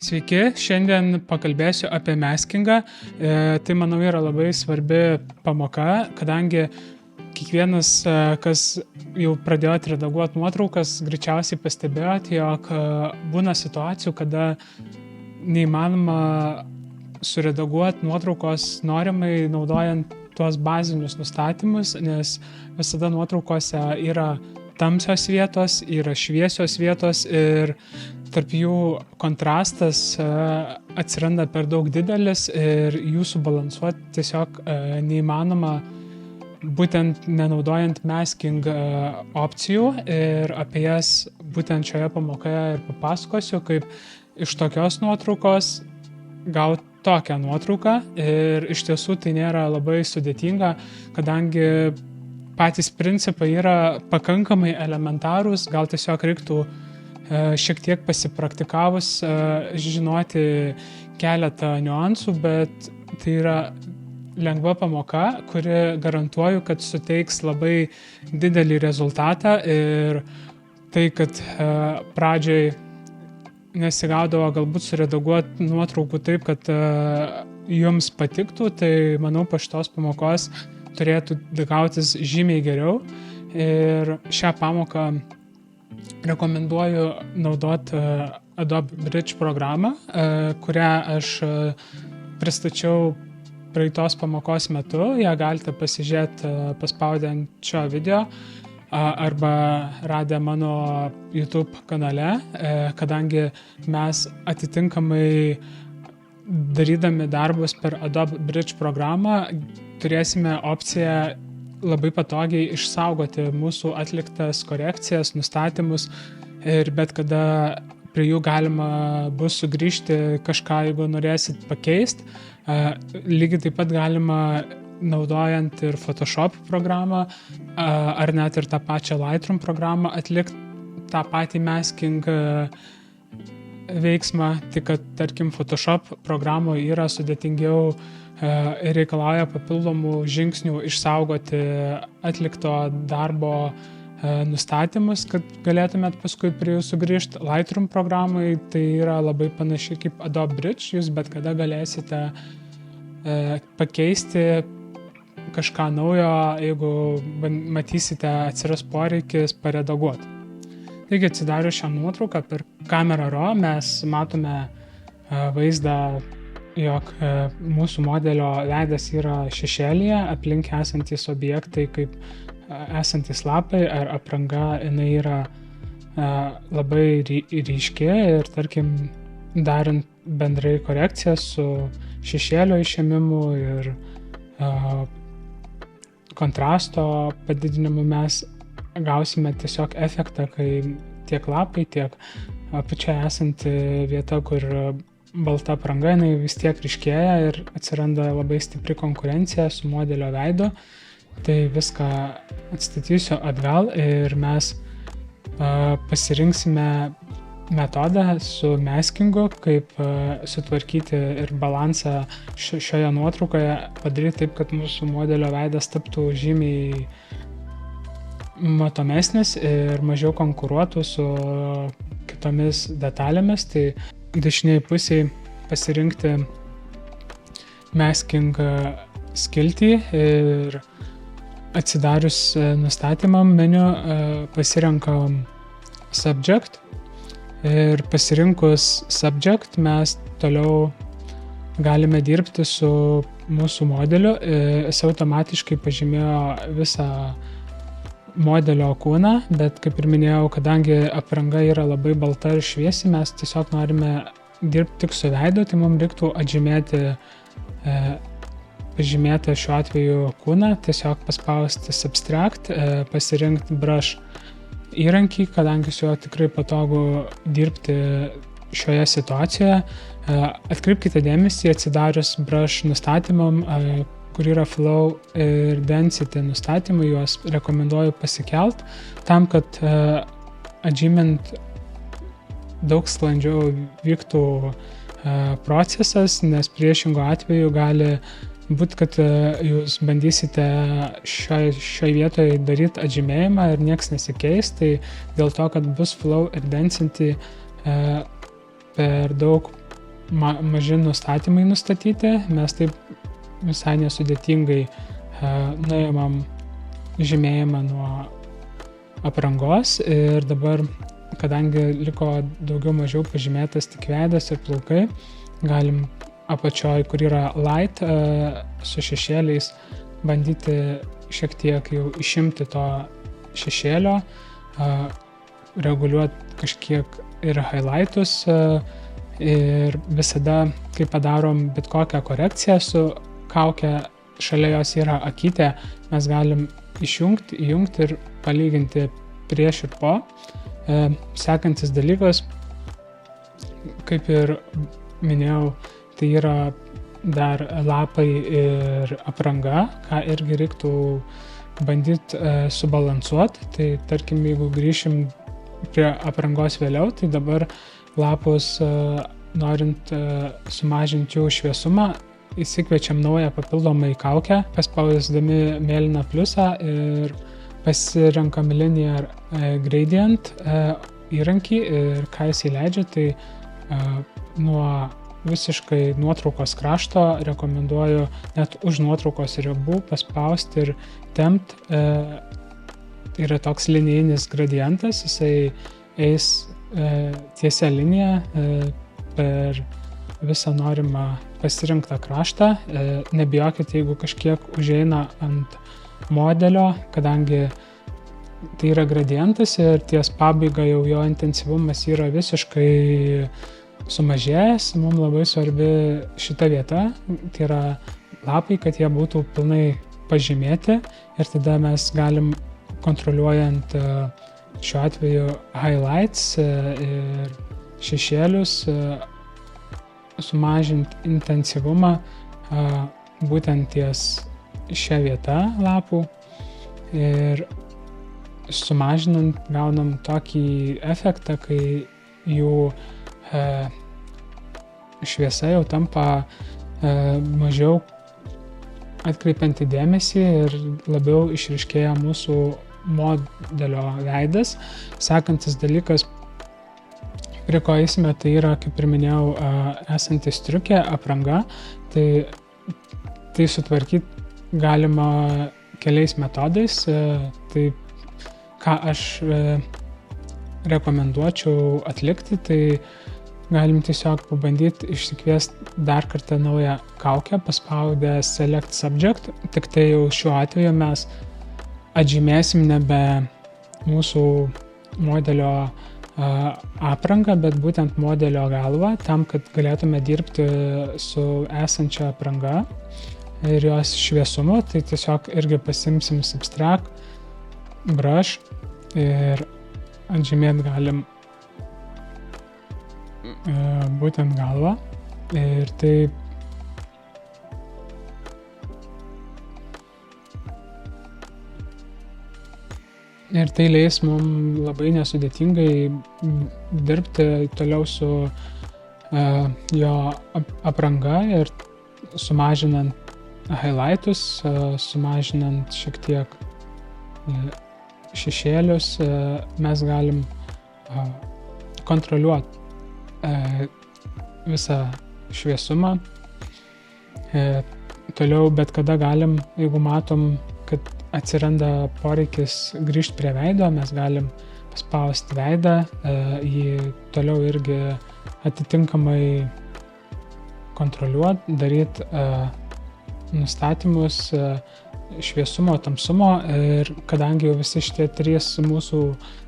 Sveiki, šiandien pakalbėsiu apie maskingą. Tai, manau, yra labai svarbi pamoka, kadangi kiekvienas, kas jau pradėjot redaguoti nuotraukas, greičiausiai pastebėjot, jog būna situacijų, kada neįmanoma suredaguoti nuotraukos norimai naudojant tuos bazinius nustatymus, nes visada nuotraukose yra tamsios vietos, yra šviesios vietos ir tarp jų kontrastas atsiranda per daug didelis ir jų subalansuoti tiesiog neįmanoma, būtent nenaudojant masking opcijų, ir apie jas būtent šioje pamokoje ir papasakosiu, kaip iš tokios nuotraukos gauti tokią nuotrauką. Ir iš tiesų tai nėra labai sudėtinga, kadangi patys principai yra pakankamai elementarūs, gal tiesiog reiktų šiek tiek pasipraktikavus žinoti keletą niuansų, bet tai yra lengva pamoka, kuri garantuoju, kad suteiks labai didelį rezultatą. Ir tai, kad pradžiai nesigaudavo galbūt suredaguoti nuotraukų taip, kad jums patiktų, tai manau, po šitos pamokos turėtų gautis žymiai geriau. Ir šią pamoką rekomenduoju naudoti Adobe Bridge programą, kurią aš pristačiau praeitos pamokos metu. Ją galite pasižiūrėti paspaudę ant šio video arba radę mano YouTube kanale, kadangi mes atitinkamai darydami darbus per Adobe Bridge programą turėsime opciją labai patogiai išsaugoti mūsų atliktas korekcijas, nustatymus, ir bet kada prie jų galima bus sugrįžti kažką, jeigu norėsit pakeisti. Lygiai taip pat galima, naudojant ir Photoshop programą ar net ir tą pačią Lightroom programą, atlikti tą patį masking veiksmą, tik kad, tarkim, Photoshop programoje yra sudėtingiau ir reikalauja papildomų žingsnių išsaugoti atlikto darbo nustatymus, kad galėtumėt paskui prie jų sugrįžti. Lightroom programai tai yra labai panašiai kaip Adobe Bridge, jūs bet kada galėsite pakeisti kažką naujo, jeigu matysite atsiras poreikis paredaguoti. Taigi, atsidarius šią nuotrauką per kamerą RAW mes matome vaizdą, jog mūsų modelio veidas yra šešėlyje, aplink esantys objektai kaip esantys lapai ar apranga, jinai yra labai ryški, ir tarkim, darant bendrai korekciją su šešėlio išėmimu ir kontrasto padidinimu, mes gausime tiesiog efektą, kai tiek lapai, tiek apačioje esanti vieta, kur balta apranga, jinai vis tiek ryškėja ir atsiranda labai stipri konkurencija su modelio veidu. Tai viską atstatysiu atgal ir mes pasirinksime metodą su maskingu, kaip sutvarkyti ir balansą šioje nuotraukoje, padaryti taip, kad mūsų modelio veidas taptų žymiai matomesnis ir mažiau konkuruotų su kitomis detalėmis. Tai dešiniai pusiai pasirinkti masking skiltį ir atsidarius nustatymam meniu pasirenkam subject, ir pasirinkus subject mes toliau galime dirbti su mūsų modeliu. Jis automatiškai pažymėjo visą modelio kūną, bet kaip ir minėjau, kadangi apranga yra labai balta ir šviesi, mes tiesiog norime dirbti tik su veidu, tai mums reiktų atžymėti pažymėtą šiuo atveju kūną, tiesiog paspausti subtract, pasirinkti brush įrankį, kadangi su juo tikrai patogu dirbti šioje situacijoje. Atkreipkite dėmesį, atsidarius brush nustatymam, kur yra flow ir density nustatymai, juos rekomenduoju pasikelt, tam, kad atžymint daug sklandžiau vyktų procesas, nes priešingo atveju gali būti, kad jūs bandysite šioje vietoje daryti atžymėjimą ir nieks nesikeis, tai dėl to, kad bus flow ir density per daug maži nustatymai nustatyti, mes taip visai nesudėtingai nuimam žymėjimą nuo aprangos ir dabar, kadangi liko daugiau mažiau pažymėtas tik veidas ir plaukai, galim apačioj, kur yra light, su šešėliais bandyti šiek tiek jau išimti to šešėlio, reguliuoti kažkiek ir highlightus ir visada, kai padarom bet kokią korekciją su kauke, šalia jos yra akytė, mes galim išjungti, įjungti ir palyginti prieš ir po. Sekantis dalykas, kaip ir minėjau, tai yra dar lapai ir apranga, ką irgi reiktų bandyti subalansuoti. Tai tarkim, jeigu grįšim prie aprangos vėliau, tai dabar lapus, norint sumažinti jų šviesumą, įsikviečiam naują papildomą į kaukę, paspausdami mėlyną pliusą ir pasirenkam linear gradient įrankį ir ką jis įleidžia, tai nuo visiškai nuotraukos krašto rekomenduoju net už nuotraukos ribų paspausti ir tempt. Yra toks linijinis gradientas, jisai eis tiesia linija per visą norimą pasirinktą kraštą. Nebijokit, jeigu kažkiek užeina ant modelio, kadangi tai yra gradientas ir ties pabaiga jau jo intensyvumas yra visiškai sumažėjęs. Mums labai svarbi šita vieta, tai yra lapai, kad jie būtų pilnai pažymėti ir tada mes galim, kontroliuojant šiuo atveju highlights ir šešėlius, sumažinti intensyvumą būtent ties šią vietą lapų ir sumažinant gaunam tokį efektą, kai jų šviesa jau tampa mažiau atkreipianti dėmesį ir labiau išryškėja mūsų modelio veidas. Sekantis dalykas, prie ko eisime, tai yra, kaip ir minėjau, esantis striukė, apranga. Tai sutvarkyti galima keliais metodais. Tai ką aš rekomenduočiau atlikti, tai galim tiesiog pabandyti išsikviesti dar kartą naują kaukę, paspaudę Select Subject, tik tai jau šiuo atveju mes atžymėsim nebe mūsų modelio aprangą, bet būtent modelio galvą, tam, kad galėtume dirbti su esančia apranga ir jos šviesumu. Tai tiesiog irgi pasimsim Subtract, Brush ir atžymėti galim būtent galvą ir tai leis mums labai nesudėtingai dirbti toliau su jo apranga ir sumažinant highlightus, sumažinant šiek tiek šešėlius, mes galim kontroliuoti visą šviesumą. Toliau bet kada galim, jeigu matom, kad atsiranda poreikis grįžti prie veido, mes galim paspausti veidą, jį toliau irgi atitinkamai kontroliuoti, daryti nustatymus šviesumo, tamsumo ir kadangi jau visi šitie trys mūsų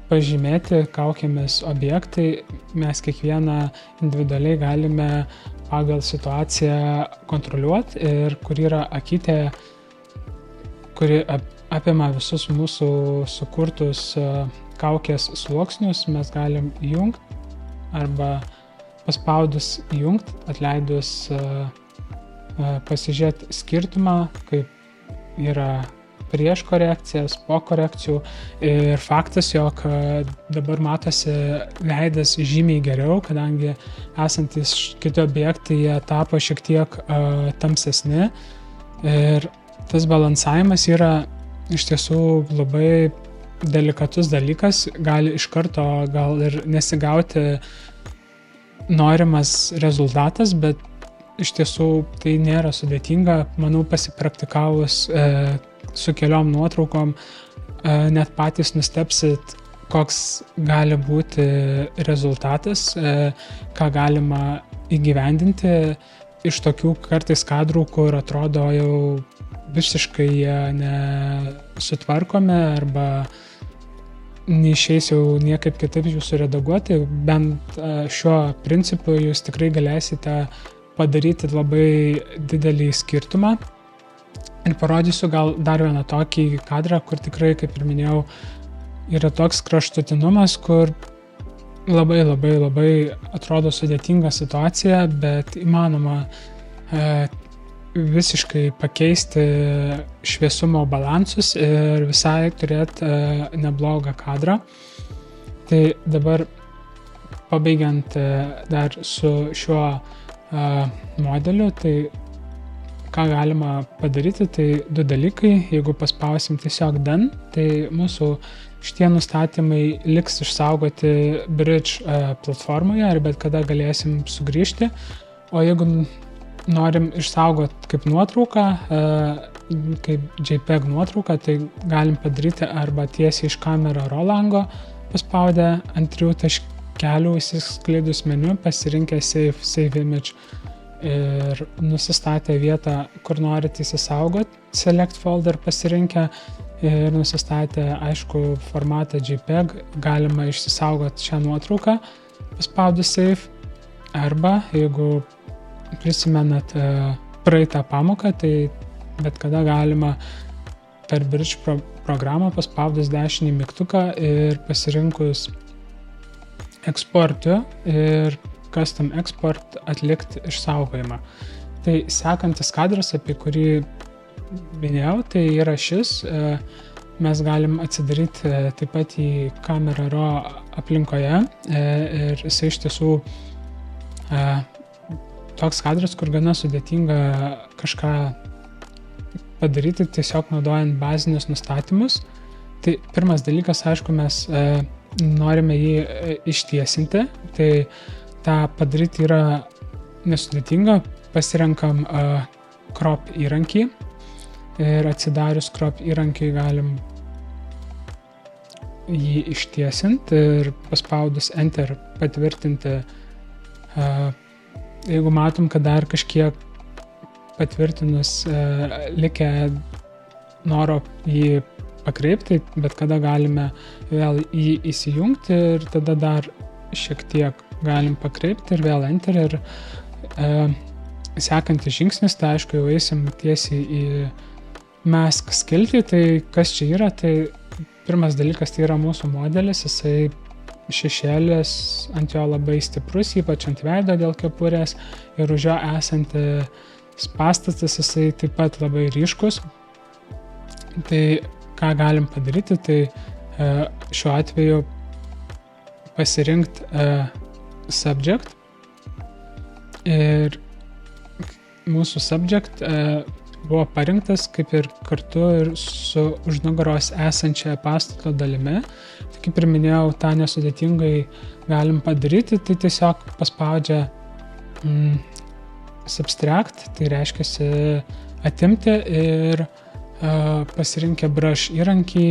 pažymėti kaukėmis objektai, mes kiekvieną individualiai galime pagal situaciją kontroliuoti ir kur yra akytė, kuri apima visus mūsų sukurtus kaukės sluoksnius, mes galim įjungti arba paspaudus įjungti, atleidus pasižiūrėti skirtumą, kaip yra prieš korekcijas, po korekcijų ir faktas, jog dabar matosi veidas žymiai geriau, kadangi esantis kiti objektai jie tapo šiek tiek tamsesni ir tas balansavimas yra iš tiesų labai delikatus dalykas, gali iš karto gal ir nesigauti norimas rezultatas, bet iš tiesų tai nėra sudėtinga. Manau, pasipraktikavus su keliom nuotraukom, net patys nustebsit, koks gali būti rezultatas, ką galima įgyvendinti iš tokių kartais kadrų, kur atrodo jau visiškai jie nesutvarkomi arba neišeis jau niekaip kitaip jų suredaguoti. Bent šiuo principu jūs tikrai galėsite padaryti labai didelį skirtumą. Ir parodysiu gal dar vieną tokį kadrą, kur tikrai, kaip ir minėjau, yra toks kraštutinumas, kur labai atrodo sudėtinga situacija, bet įmanoma visiškai pakeisti šviesumo balansus ir visai turėti neblogą kadrą. Tai dabar pabaigiant dar su šiuo modeliu, tai ką galima padaryti, tai du dalykai. Jeigu paspausim tiesiog done, tai mūsų šitie nustatymai liks išsaugoti Bridge platformoje ir bet kada galėsim sugrįžti. O jeigu norim išsaugoti kaip nuotrauką, kaip JPEG nuotrauką, tai galim padaryti arba tiesiai iš Camera Raw lango paspaudę ant 3 taškelių įsiskleidus meniu, pasirinkę Save Image ir nusistatę vietą, kur norit įsisaugot, Select Folder pasirinkę ir nusistatę, aišku, formatą JPEG, galima išsisaugot šią nuotrauką, paspaudus Save, arba jeigu prisimenat praeitą pamoką, tai bet kada galima per Bridge programą paspaudus dešinį mygtuką ir pasirinkus Exportu ir Custom Export atlikti išsaugojimą. Tai sekantis kadras, apie kurį minėjau, tai yra šis. Mes galim atsidaryti taip pat į Camera Raw aplinkoje ir jisai iš tiesų toks kadras, kur gana sudėtinga kažką padaryti tiesiog naudojant bazinius nustatymus. Tai pirmas dalykas, aišku, mes norime jį ištiesinti, tai tą padaryti yra nesudėtinga. Pasirenkam crop įrankį ir atsidarius crop įrankį galim jį ištiesinti ir paspaudus Enter patvirtinti. Jeigu matom, kad dar kažkiek patvirtinus likę noro jį pakreipti, bet kada galime vėl jį įsijungti ir tada dar šiek tiek galim pakreipti ir vėl Enter ir sekantis žingsnis, tai aišku, jau eisim tiesiai į Mask skiltį. Tai kas čia yra, tai pirmas dalykas tai yra mūsų modelis, jisai šešėlis ant jo labai stiprus, ypač ant veido dėl kepurės ir už jo esantis pastatas jisai taip pat labai ryškus. Tai ką galim padaryti, tai šiuo atveju pasirinkti subject ir mūsų subject buvo parinktas kaip ir kartu ir su už nugaros esančia pastato dalimi. Tai kaip ir minėjau, tą nesudėtingai galim padaryti, tai tiesiog paspaudžia subtract, tai reiškia atimti ir pasirinkę brush įrankį,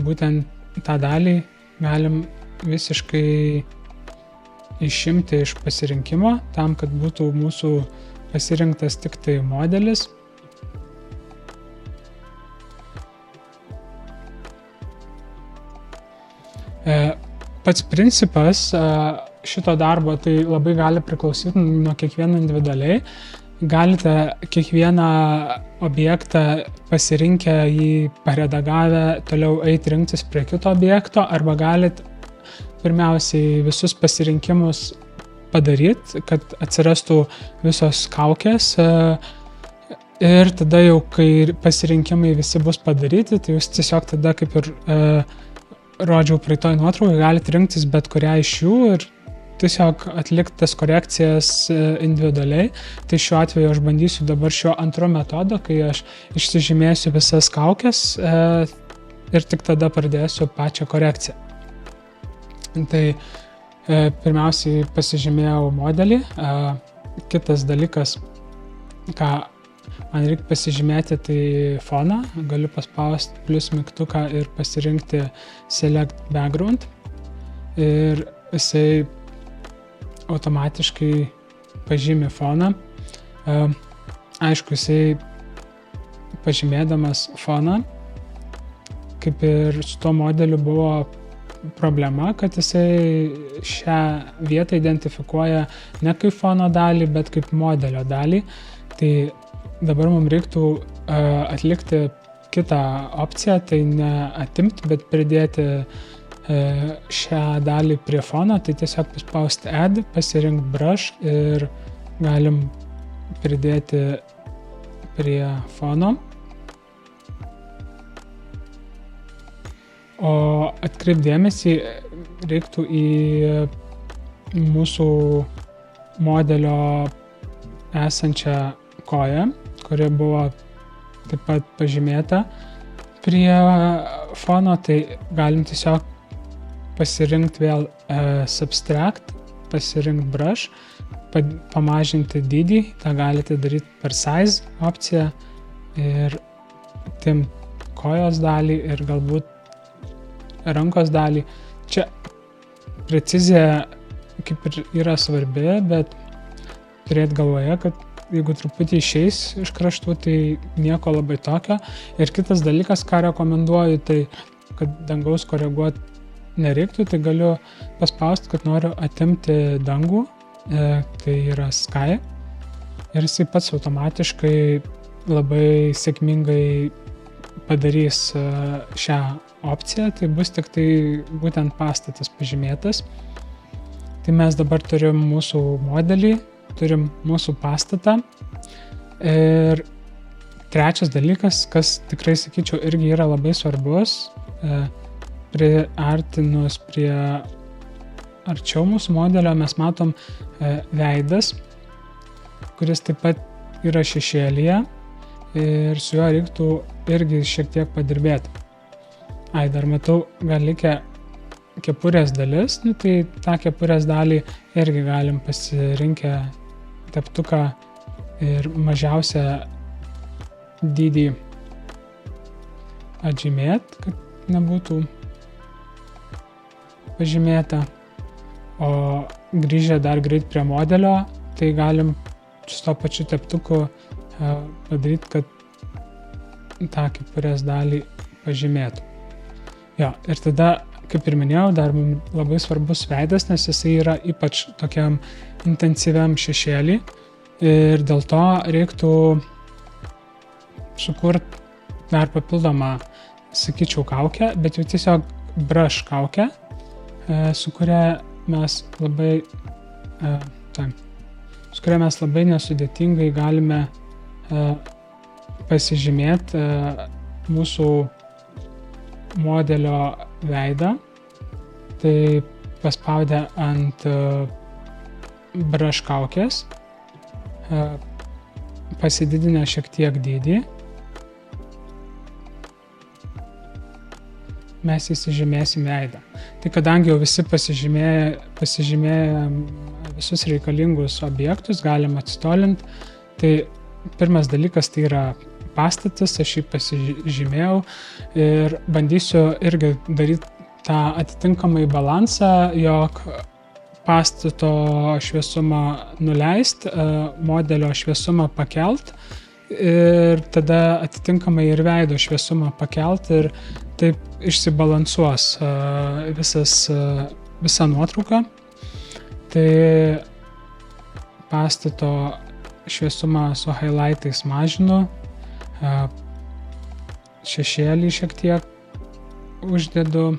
būtent tą dalį galim visiškai išimti iš pasirinkimo, tam, kad būtų mūsų pasirinktas tik tai modelis. Pats principas šito darbo tai labai gali priklausyti nuo kiekvieno individualiai. Galite kiekvieną objektą pasirinkę jį paredagavę toliau eiti rinktis prie kito objekto, arba galite pirmiausiai visus pasirinkimus padaryti, kad atsirastų visos kaukės ir tada jau, kai pasirinkimai visi bus padaryti, tai jūs tiesiog tada, kaip ir rodžiau praeitoj nuotraukai, galite rinktis bet kurią iš jų ir tiesiog atlikti tas korekcijas individualiai. Tai šiuo atveju aš bandysiu dabar šiuo antru metodu, kai aš išsižymėsiu visas kaukės ir tik tada pradėsiu pačią korekciją. Tai Pirmiausiai pasižymėjau modelį. Kitas dalykas, ką man reikia pasižymėti, tai foną. Galiu paspausti plius mygtuką ir pasirinkti Select Background. Ir jisai automatiškai pažymi foną. Aišku, jisai pažymėdamas foną, kaip ir su tuo modeliu buvo problema, kad jisai šią vietą identifikuoja ne kaip fono dalį, bet kaip modelio dalį. Tai dabar mums reiktų atlikti kitą opciją, tai ne atimti, bet pridėti šią dalį prie fono. Tai tiesiog paspausti Add, pasirinkti Brush ir galim pridėti prie fono. O atkreipdėmėsi reiktų į mūsų modelio esančią koją, kuri buvo taip pat pažymėta prie fono, tai galim tiesiog pasirinkti vėl Subtract, pasirinkti Brush, pamažinti dydį, tą galite daryti per Size opciją ir tim kojos dalį ir galbūt rankos dalį. Čia precizija kaip ir yra svarbi, bet turėt galvoje, kad jeigu truputį išeis iš kraštų, tai nieko labai tokio. Ir kitas dalykas, ką rekomenduoju, tai kad dangaus koreguoti nereiktų, tai galiu paspausti, kad noriu atimti dangų, tai yra Sky. Ir jisai pats automatiškai labai sėkmingai padarys šią opciją, tai bus tik tai būtent pastatas pažymėtas. Tai mes dabar turim mūsų modelį, turim mūsų pastatą. Ir trečias dalykas, kas tikrai, sakyčiau, irgi yra labai svarbus, priartinus prie arčiau mūsų modelio, mes matom veidas, kuris taip pat yra šešėlyje ir su juo reiktų irgi šiek tiek padirbėti. Dar matau, gal likę kepurės dalis, tai tą kepurės dalį irgi galim pasirinkę teptuką ir mažiausią dydį atžymėti, kad nebūtų pažymėta. O grįžę dar greit prie modelio, tai galim su to pačiu teptuku padaryti, kad tą kepurės dalį pažymėtų. Jo, ir tada, kaip ir minėjau, dar mums labai svarbus veidas, nes jisai yra ypač tokiam intensyviam šešėlį ir dėl to reiktų sukurti dar papildomą, sakyčiau, kaukę, bet jau tiesiog brush kaukę, su kuria mes labai nesudėtingai galime pasižymėti mūsų modelio veidą. Tai paspaudę ant brush kaukės, pasididinę šiek tiek dydį, mes įsižymėsim veidą. Tai kadangi jau visi pasižymėję visus reikalingus objektus, galim atsitolinti, tai pirmas dalykas tai yra pastatas, aš jį pasižymėjau ir bandysiu irgi daryti tą atitinkamai balansą, jog pastato šviesumą nuleist, modelio šviesumą pakelt ir tada atitinkamai ir veido šviesumą pakelt ir taip išsibalansuos visa nuotrauka. Tai pastato šviesumą su highlightais mažinu, šešėlį šiek tiek uždedu,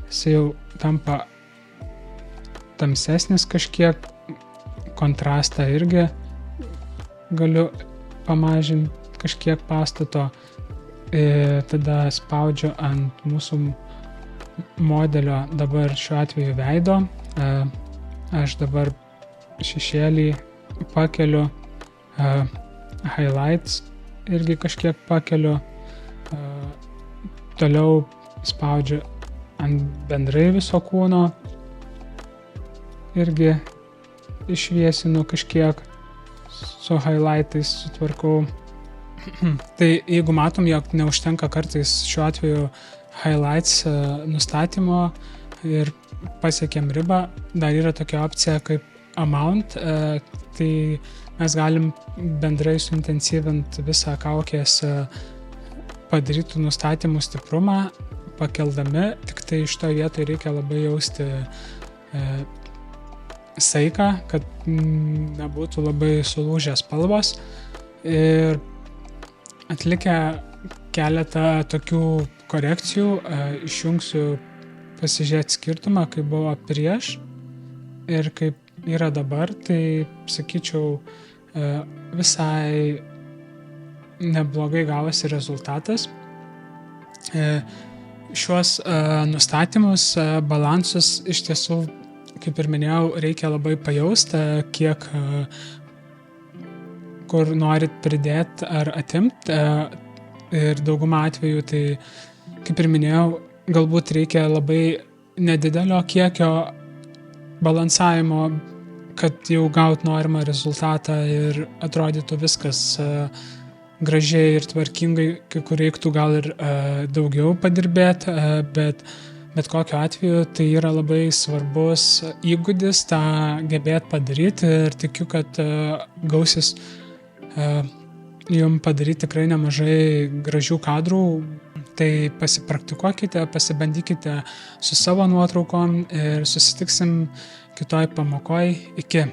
jis jau tampa tamsesnis kažkiek, kontrastą irgi galiu pamažinti kažkiek pastato, tada spaudžiu ant mūsų modelio dabar šiuo atveju veido, aš dabar šešėlį pakeliu, highlights irgi kažkiek pakeliu, toliau spaudžiu ant bendrai viso kūno irgi išviesinu kažkiek, su highlightais sutvarkau. Tai jeigu matom, jog neužtenka kartais šiuo atveju highlights nustatymo ir pasiekėm ribą, dar yra tokia opcija kaip amount, tai mes galim bendrai suintensyvinti visą kaukės padarytų nustatymų stiprumą, pakeldami, tik tai iš to vietoje reikia labai jausti saiką, kad nebūtų labai sulūžę spalvos. Ir atlikę keletą tokių korekcijų, išjungsiu pasižiūrėti skirtumą, kaip buvo prieš ir kaip yra dabar, tai sakyčiau, visai neblogai gavosi rezultatas. Šiuos nustatymus, balansus iš tiesų, kaip ir minėjau, reikia labai pajausti, kiek kur norit pridėti ar atimti. Ir dauguma atveju, tai kaip ir minėjau, galbūt reikia labai nedidelio kiekio balansavimo, kad jau gaut norimą rezultatą ir atrodytų viskas gražiai ir tvarkingai, kai kur reiktų gal ir daugiau padirbėti, bet kokiu atveju tai yra labai svarbus įgūdis tą gebėti padaryti ir tikiu, kad gausis jums padaryti tikrai nemažai gražių kadrų. Tai pasipraktikuokite, pasibandykite su savo nuotraukom ir susitiksim kitoj pamokoj. Iki.